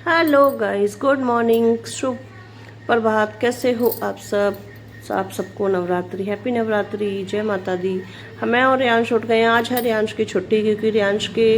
Hello guys, good morning, शुभ प्रभात। कैसे हो आप सब? आप सबको नवरात्रि, हैप्पी नवरात्रि, जय माता दी। मैं और रियांश उठ गए हैं। आज है रियांश की छुट्टी, क्योंकि रियांश के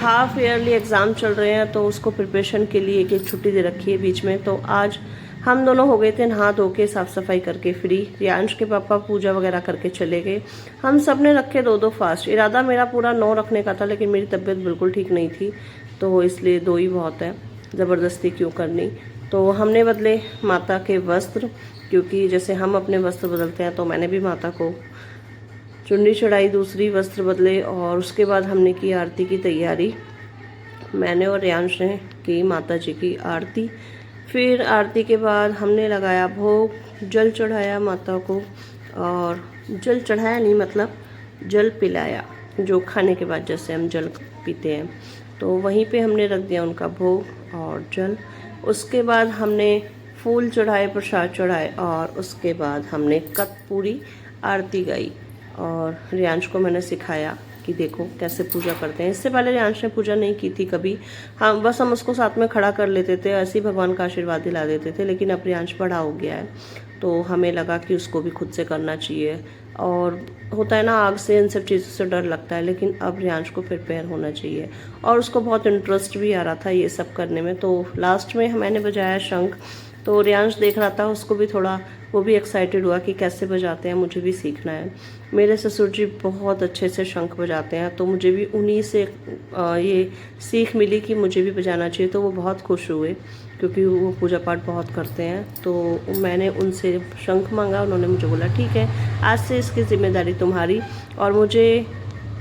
हाफ ईयरली एग्ज़ाम चल रहे हैं, तो उसको प्रिपरेशन के लिए एक छुट्टी दे रखी है बीच में। तो आज हम दोनों हो गए थे नहा धो के, साफ़ सफाई करके फ्री। रियांश के पापा पूजा वगैरह करके चले गए। हम सब ने रखे दो फास्ट। इरादा मेरा पूरा 9 रखने का था, लेकिन मेरी तबीयत बिल्कुल ठीक नहीं थी, तो इसलिए 2 ही बहुत है, ज़बरदस्ती क्यों करनी। तो हमने बदले माता के वस्त्र, क्योंकि जैसे हम अपने वस्त्र बदलते हैं, तो मैंने भी माता को चुन्नी चढ़ाई, दूसरी वस्त्र बदले, और उसके बाद हमने की आरती की तैयारी। मैंने और रियांश ने की माता जी की आरती। फिर आरती के बाद हमने लगाया भोग, जल चढ़ाया माता को, और जल चढ़ाया नहीं, मतलब जल पिलाया, जो खाने के बाद जैसे हम जल पीते हैं, तो वहीं पे हमने रख दिया उनका भोग और जल। उसके बाद हमने फूल चढ़ाए, प्रसाद चढ़ाए, और उसके बाद हमने कटपुरी आरती गाई। और रियांश को मैंने सिखाया कि देखो कैसे पूजा करते हैं। इससे पहले रियांश ने पूजा नहीं की थी कभी। हम उसको साथ में खड़ा कर लेते थे, ऐसे ही भगवान का आशीर्वाद दिला देते थे। लेकिन अब रियांश बड़ा हो गया है, तो हमें लगा कि उसको भी खुद से करना चाहिए। और होता है ना, आग से इन सब चीज़ों से डर लगता है, लेकिन अब रियांश को प्रिपेयर होना चाहिए। और उसको बहुत इंटरेस्ट भी आ रहा था ये सब करने में। तो लास्ट में मैंने बजाया शंख, तो रियांश देख रहा था, उसको भी थोड़ा, वो भी एक्साइटेड हुआ कि कैसे बजाते हैं, मुझे भी सीखना है। मेरे ससुर जी बहुत अच्छे से शंख बजाते हैं, तो मुझे भी उन्हीं से ये सीख मिली कि मुझे भी बजाना चाहिए। तो वो बहुत खुश हुए, क्योंकि वो पूजा पाठ बहुत करते हैं। तो मैंने उनसे शंख मांगा, उन्होंने मुझे बोला ठीक है, आज से इसकी जिम्मेदारी तुम्हारी। और मुझे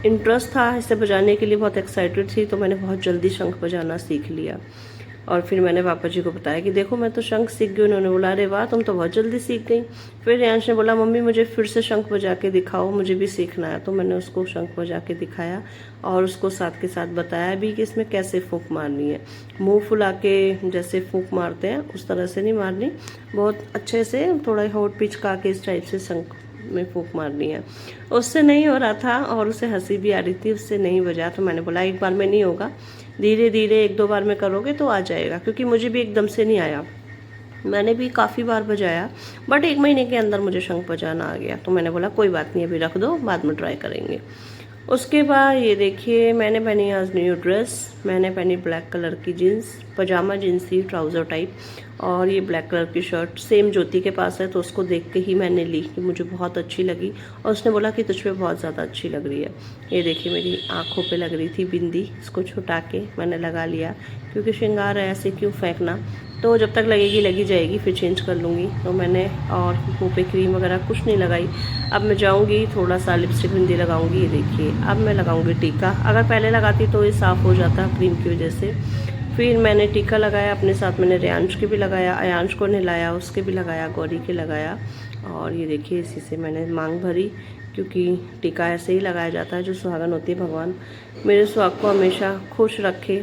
इंटरेस्ट था इसे बजाने के लिए, बहुत एक्साइटेड थी, तो मैंने बहुत जल्दी शंख बजाना सीख लिया। और फिर मैंने पापा जी को बताया कि देखो मैं तो शंख सीख गई। उन्होंने बोला अरे वाह, तुम तो बहुत जल्दी सीख गई। फिर रियांश ने बोला मम्मी मुझे फिर से शंख बजा के दिखाओ, मुझे भी सीखना है। तो मैंने उसको शंख बजा के दिखाया, और उसको साथ के साथ बताया भी कि इसमें कैसे फूंक मारनी है। मुंह फुला के जैसे फूंक मारते हैं उस तरह से नहीं मारनी, बहुत अच्छे से थोड़ा होठ पिचका के इस टाइप से शंख में फूंक मारनी है। उससे नहीं हो रहा था, और उसे हंसी भी आ रही थी, उससे नहीं बजा। तो मैंने बोला एक बार में नहीं होगा, धीरे धीरे 1-2 बार में करोगे तो आ जाएगा, क्योंकि मुझे भी एकदम से नहीं आया। मैंने भी काफ़ी बार बजाया, बट 1 महीने के अंदर मुझे शंख बजाना आ गया। तो मैंने बोला कोई बात नहीं, अभी रख दो, बाद में ट्राई करेंगे। उसके बाद ये देखिए, मैंने पहनी आज न्यू ड्रेस। मैंने पहनी ब्लैक कलर की जीन्स, पजामा जीन्स थी, ट्राउज़र टाइप, और ये ब्लैक कलर की शर्ट सेम ज्योति के पास है, तो उसको देख के ही मैंने ली कि मुझे बहुत अच्छी लगी। और उसने बोला कि तुझ पे बहुत ज़्यादा अच्छी लग रही है। ये देखिए मेरी आँखों पे लग रही थी बिंदी, इसको छुटा के मैंने लगा लिया, क्योंकि श्रृंगार है, ऐसे क्यों फेंकना। तो जब तक लगेगी लगी जाएगी, फिर चेंज कर लूँगी। तो मैंने और मुँह पे क्रीम वगैरह कुछ नहीं लगाई। अब मैं जाऊँगी, थोड़ा सा लिपस्टिक बिंदी लगाऊँगी। ये देखिए अब मैं लगाऊँगी टीका। अगर पहले लगाती तो ये साफ़ हो जाता क्रीम की वजह से। फिर मैंने टीका लगाया अपने साथ, मैंने रियांश के भी लगाया, अयांश को नहलाया, उसके भी लगाया, गौरी के लगाया। और ये देखिए इसी से मैंने मांग भरी, क्योंकि टीका ऐसे ही लगाया जाता है। जो सुहागन होती है, भगवान मेरे सुहाग को हमेशा खुश रखे।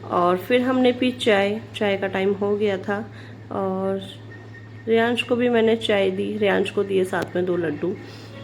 और फिर हमने पी चाय, चाय का टाइम हो गया था, और रियांश को भी मैंने चाय दी। रियांश को दिए साथ में 2 लड्डू।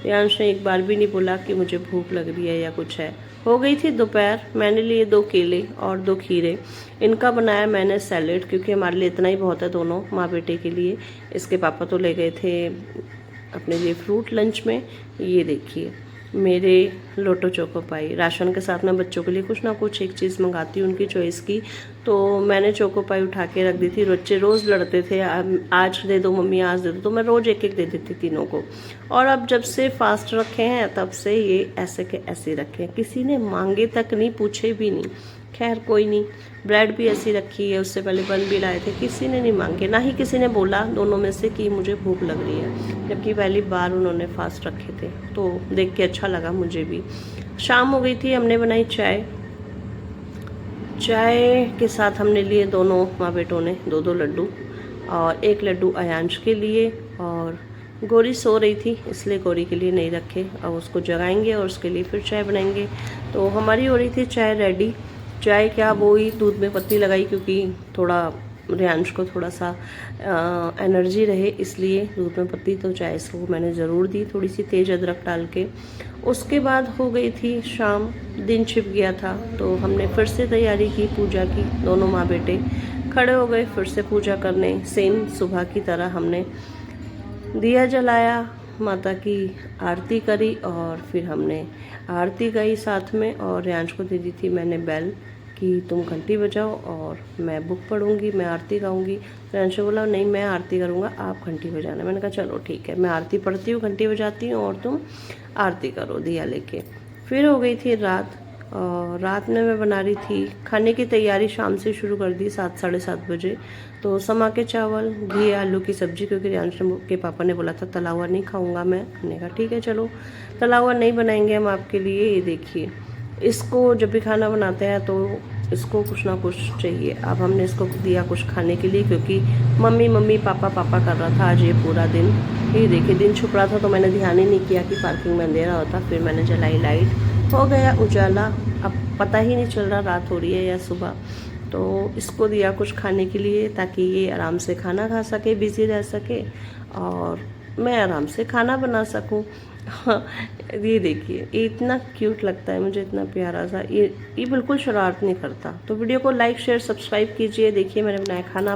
रियांश ने एक बार भी नहीं बोला कि मुझे भूख लग रही है या कुछ है। हो गई थी दोपहर, मैंने लिए 2 केले और 2 खीरे। इनका बनाया मैंने सैलेड, क्योंकि हमारे लिए इतना ही बहुत है, दोनों माँ बेटे के लिए। इसके पापा तो ले गए थे अपने लिए फ्रूट लंच में। ये देखिए मेरे लोटो चोको पाई। राशन के साथ में बच्चों के लिए कुछ ना कुछ एक चीज़ मंगाती हूँ उनकी चॉइस की। तो मैंने चोको पाई उठा के रख दी थी। बच्चे रोज़ लड़ते थे, आज दे दो मम्मी, आज दे दो, तो मैं रोज़ एक एक दे देती तीनों को। और अब जब से फास्ट रखे हैं, तब से ये ऐसे के ऐसे रखे हैं, किसी ने मांगे तक नहीं, पूछे भी नहीं। खैर कोई नहीं, ब्रेड भी ऐसी रखी है, उससे पहले बन भी लाए थे, किसी ने नहीं मांगे, ना ही किसी ने बोला दोनों में से कि मुझे भूख लग रही है, जबकि पहली बार उन्होंने फास्ट रखे थे। तो देख के अच्छा लगा मुझे भी। शाम हो गई थी, हमने बनाई चाय। चाय के साथ हमने लिए दोनों माँ बेटों ने 2-2 लड्डू, और 1 लड्डू अयांश के लिए। और गौरी सो रही थी, इसलिए गौरी के लिए नहीं रखे। अब उसको जगाएंगे और उसके लिए फिर चाय बनाएंगे। तो हमारी हो रही थी चाय रेडी। चाय क्या, वो ही दूध में पत्ती लगाई, क्योंकि थोड़ा रियांश को थोड़ा सा एनर्जी रहे, इसलिए दूध में पत्ती तो चाय इसको मैंने ज़रूर दी, थोड़ी सी तेज़ अदरक डाल के। उसके बाद हो गई थी शाम, दिन छिप गया था, तो हमने फिर से तैयारी की पूजा की। दोनों माँ बेटे खड़े हो गए फिर से पूजा करने। सेम सुबह की तरह हमने दिया जलाया, माता की आरती करी और फिर हमने आरती गाई साथ में। और रियांश को दे दी थी मैंने बेल कि तुम घंटी बजाओ और मैं बुक पढ़ूंगी, मैं आरती गाऊंगी। रियांश ने बोला नहीं मैं आरती करूंगा, आप घंटी बजाना। मैंने कहा चलो ठीक है, मैं आरती पढ़ती हूँ, घंटी बजाती हूँ और तुम आरती करो दिया लेके। फिर हो गई थी रात, और रात में मैं बना रही थी खाने की तैयारी। शाम से शुरू कर दी 7 साढ़े 7 बजे। तो समा के चावल, घी, आलू की सब्जी, क्योंकि रियांश के पापा ने बोला था तला हुआ नहीं खाऊंगा मैं। हमने कहा ठीक है चलो तला हुआ नहीं बनाएंगे हम आपके लिए। ये देखिए, इसको जब भी खाना बनाते हैं तो इसको कुछ ना कुछ चाहिए। अब हमने इसको दिया कुछ खाने के लिए, क्योंकि मम्मी मम्मी पापा पापा कर रहा था आज ये पूरा दिन। ये देखिए दिन छुप रहा था तो मैंने ध्यान ही नहीं किया कि पार्किंग में अंधेरा होता। फिर मैंने जलाई लाइट, हो गया उजाला। अब पता ही नहीं चल रहा रात हो रही है या सुबह। तो इसको दिया कुछ खाने के लिए ताकि ये आराम से खाना खा सके, बिज़ी रह सके और मैं आराम से खाना बना सकूं। ये देखिए, ये इतना क्यूट लगता है मुझे, इतना प्यारा सा। ये बिल्कुल शरारत नहीं करता। तो वीडियो को लाइक शेयर सब्सक्राइब कीजिए। देखिए मैंने बनाया खाना।